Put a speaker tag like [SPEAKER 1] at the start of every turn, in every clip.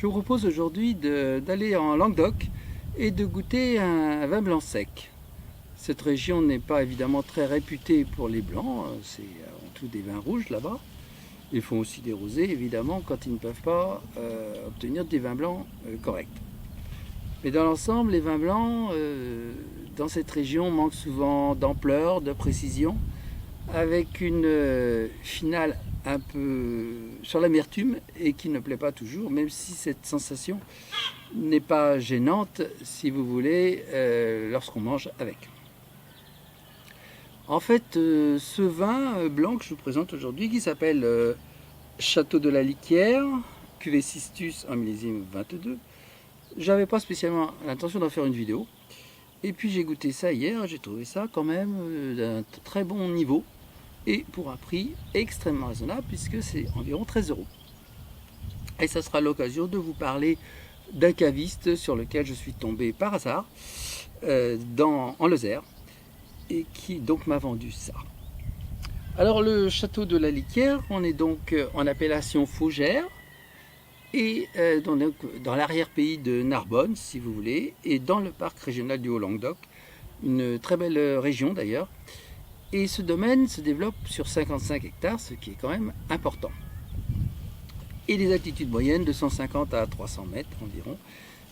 [SPEAKER 1] Je vous propose aujourd'hui d'aller en Languedoc et de goûter un vin blanc sec. Cette région n'est pas évidemment très réputée pour les blancs, c'est avant tout des vins rouges là-bas. Ils font aussi des rosés évidemment quand ils ne peuvent pas obtenir des vins blancs corrects. Mais dans l'ensemble, les vins blancs dans cette région manquent souvent d'ampleur, de précision, avec une finale un peu sur l'amertume et qui ne plaît pas toujours, même si cette sensation n'est pas gênante, si vous voulez, lorsqu'on mange avec. En fait, ce vin blanc que je vous présente aujourd'hui, qui s'appelle Château de la Liquière, cuvée Cistus en millésime 22, j'avais pas spécialement l'intention d'en faire une vidéo. Et puis j'ai goûté ça hier, j'ai trouvé ça quand même d'un très bon niveau et pour un prix extrêmement raisonnable puisque c'est environ 13 €. Et ça sera l'occasion de vous parler d'un caviste sur lequel je suis tombé par hasard en Lozère et qui donc m'a vendu ça. Alors le château de la Liquière, on est donc en appellation Faugère et dans l'arrière-pays de Narbonne, si vous voulez, et dans le parc régional du Haut-Languedoc, une très belle région d'ailleurs. Et ce domaine se développe sur 55 hectares, ce qui est quand même important. Et des altitudes moyennes de 150 à 300 mètres environ,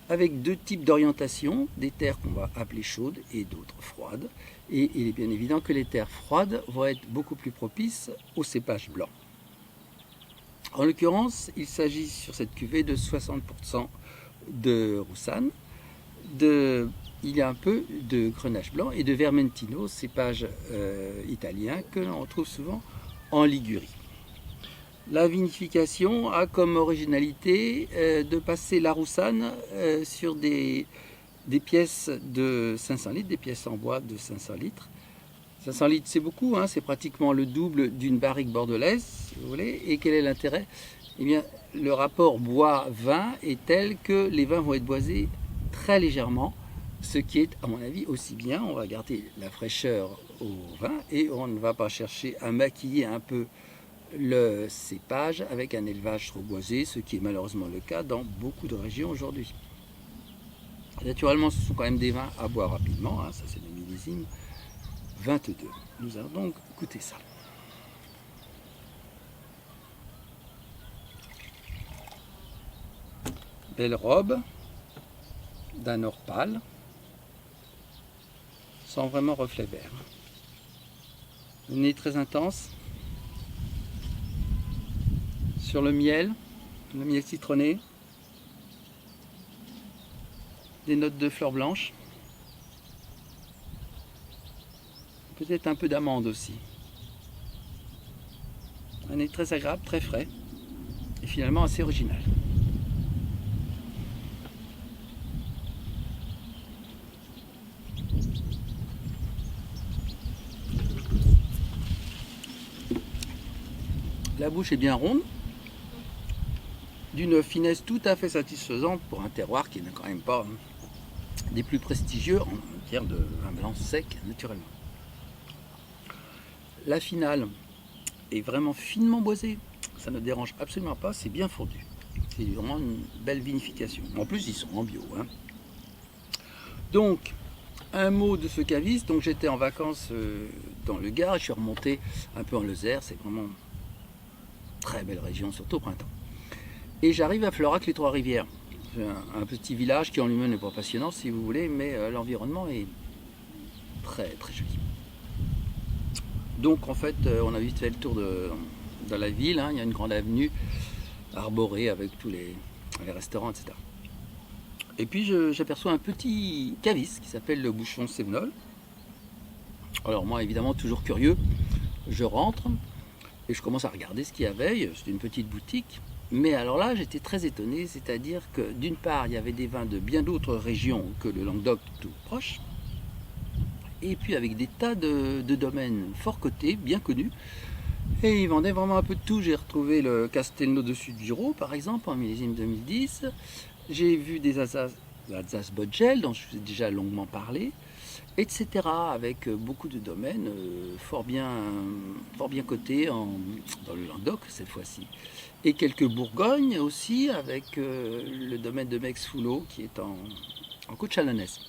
[SPEAKER 1] avec deux types d'orientation, des terres qu'on va appeler chaudes et d'autres froides. Et il est bien évident que les terres froides vont être beaucoup plus propices aux cépages blancs. En l'occurrence, il s'agit sur cette cuvée de 60% de Roussanne, il y a un peu de Grenache blanc et de Vermentino, cépage italien que l'on retrouve souvent en Ligurie. La vinification a comme originalité de passer la Roussanne sur des pièces de 500 litres, des pièces en bois de 500 litres. 500 litres, c'est beaucoup, hein, c'est pratiquement le double d'une barrique bordelaise, si vous voulez. Et quel est l'intérêt? Eh bien, le rapport bois-vin est tel que les vins vont être boisés très légèrement, ce qui est, à mon avis, aussi bien. On va garder la fraîcheur au vin et on ne va pas chercher à maquiller un peu le cépage avec un élevage trop boisé, ce qui est malheureusement le cas dans beaucoup de régions aujourd'hui. Naturellement, ce sont quand même des vins à boire rapidement, hein, ça c'est le millésime 22. Nous allons donc goûter ça. Belle robe, d'un or pâle, sans vraiment reflet vert. Le nez très intense. Sur le miel citronné. Des notes de fleurs blanches. Peut-être un peu d'amande aussi. Un nez très agréable, très frais et finalement assez original. La bouche est bien ronde, d'une finesse tout à fait satisfaisante pour un terroir qui n'est quand même pas des plus prestigieux en matière de vin blanc sec naturellement. La finale est vraiment finement boisée, ça ne dérange absolument pas, c'est bien fondu. C'est vraiment une belle vinification. En plus, ils sont en bio, hein. Donc, un mot de ce caviste. Donc, j'étais en vacances dans le Gard, je suis remonté un peu en Lozère, c'est vraiment une très belle région, surtout au printemps. Et j'arrive à Florac-les-Trois-Rivières, un petit village qui en lui-même n'est pas passionnant si vous voulez, mais l'environnement est très très joli. Donc en fait, on a vite fait le tour de la ville, hein. Il y a une grande avenue arborée avec tous les restaurants, etc. Et puis j'aperçois un petit caviste qui s'appelle le Bouchon Sévenol. Alors moi évidemment toujours curieux, je rentre et je commence à regarder ce qu'il y avait. C'est une petite boutique, mais alors là j'étais très étonné, c'est-à-dire que d'une part il y avait des vins de bien d'autres régions que le Languedoc tout proche, et puis avec des tas de domaines fort cotés, bien connus, et ils vendaient vraiment un peu de tout. J'ai retrouvé le Castelnau de Sud-Giraud par exemple en millésime 2010, j'ai vu des Alsace Bodgel dont je vous ai déjà longuement parlé, etc. avec beaucoup de domaines fort bien cotés dans le Languedoc cette fois-ci. et quelques Bourgognes aussi, avec le domaine de Mex-Foulot qui est en côte chalonnaise.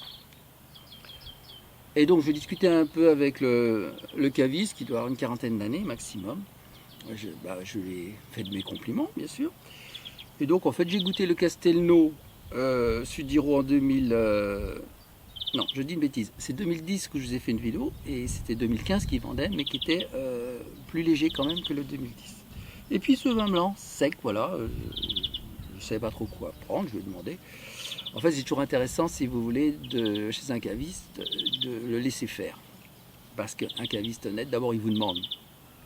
[SPEAKER 1] Et donc je discutais un peu avec le caviste qui doit avoir une quarantaine d'années maximum. Je lui ai fait de mes compliments, bien sûr. Et donc en fait j'ai goûté le Castelnau Sudiro en 2000. Non, je dis une bêtise. C'est 2010 que je vous ai fait une vidéo et c'était 2015 qui vendait, mais qui était plus léger quand même que le 2010. Et puis ce vin blanc sec, voilà, je ne savais pas trop quoi prendre, je lui ai demandé. En fait, c'est toujours intéressant, si vous voulez, chez un caviste, de le laisser faire. Parce qu'un caviste honnête, d'abord, il vous demande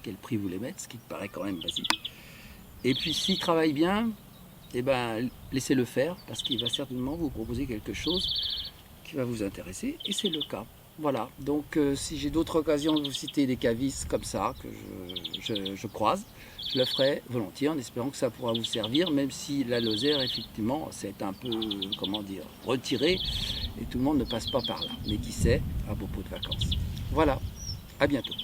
[SPEAKER 1] quel prix vous voulez mettre, ce qui me paraît quand même basique. Et puis, s'il travaille bien, eh ben, laissez-le faire, parce qu'il va certainement vous proposer quelque chose qui va vous intéresser, et c'est le cas. Voilà, donc si j'ai d'autres occasions de vous citer des cavistes comme ça, que je croise, je le ferai volontiers en espérant que ça pourra vous servir, même si la Lozère, effectivement, c'est un peu, comment dire, retiré, et tout le monde ne passe pas par là. Mais qui sait, à propos de vacances. Voilà, à bientôt.